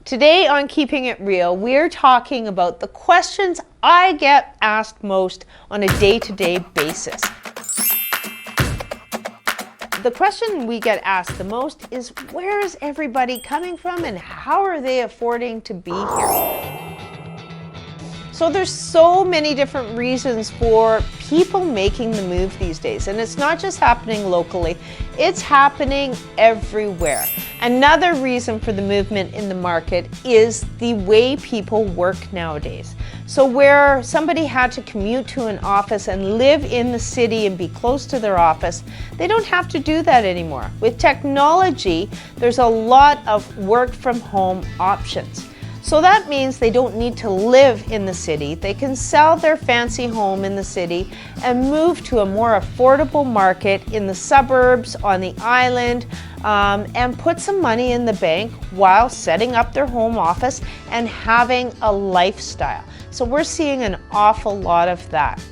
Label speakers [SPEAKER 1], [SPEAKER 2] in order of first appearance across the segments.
[SPEAKER 1] Today on Keeping It Real, we're talking about the questions I get asked most on a day-to-day basis. The question we get asked the most is, where is everybody coming from and how are they affording to be here? So there's so many different reasons for people making the move these days, and it's not just happening locally, it's happening everywhere. Another reason for the movement in the market is the way people work nowadays. So where somebody had to commute to an office and live in the city and be close to their office, they don't have to do that anymore. With technology, there's a lot of work from home options. So that means they don't need to live in the city. They can sell their fancy home in the city and move to a more affordable market in the suburbs, on the island, and put some money in the bank while setting up their home office and having a lifestyle. So we're seeing an awful lot of that.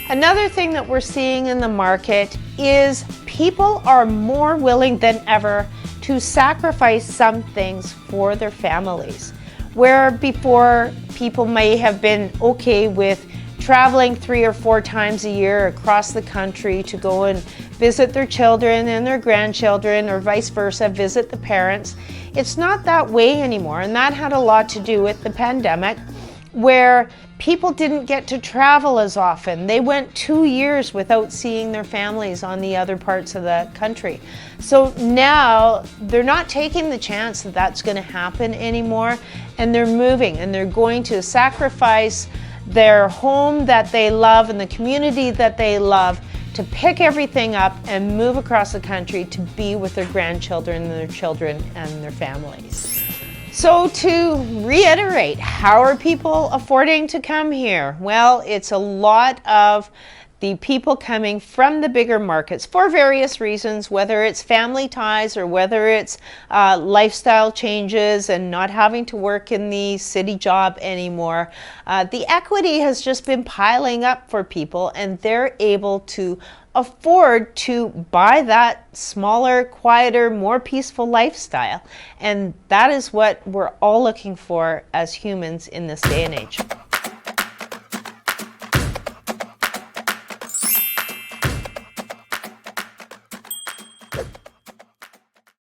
[SPEAKER 1] Another thing that we're seeing in the market is people are more willing than ever to sacrifice some things for their families. Where before people may have been okay with traveling 3 or 4 times a year across the country to go and visit their children and their grandchildren, or vice versa, visit the parents, it's not that way anymore. And that had a lot to do with the pandemic, where people didn't get to travel as often. They went 2 years without seeing their families on the other parts of the country. So now they're not taking the chance that that's going to happen anymore, and they're moving and they're going to sacrifice their home that they love and the community that they love to pick everything up and move across the country to be with their grandchildren and their children and their families. So to reiterate, how are people affording to come here? Well, it's a lot of the people coming from the bigger markets for various reasons, whether it's family ties or whether it's lifestyle changes and not having to work in the city job anymore. The equity has just been piling up for people, and they're able to afford to buy that smaller, quieter, more peaceful lifestyle. And that is what we're all looking for as humans in this day and age.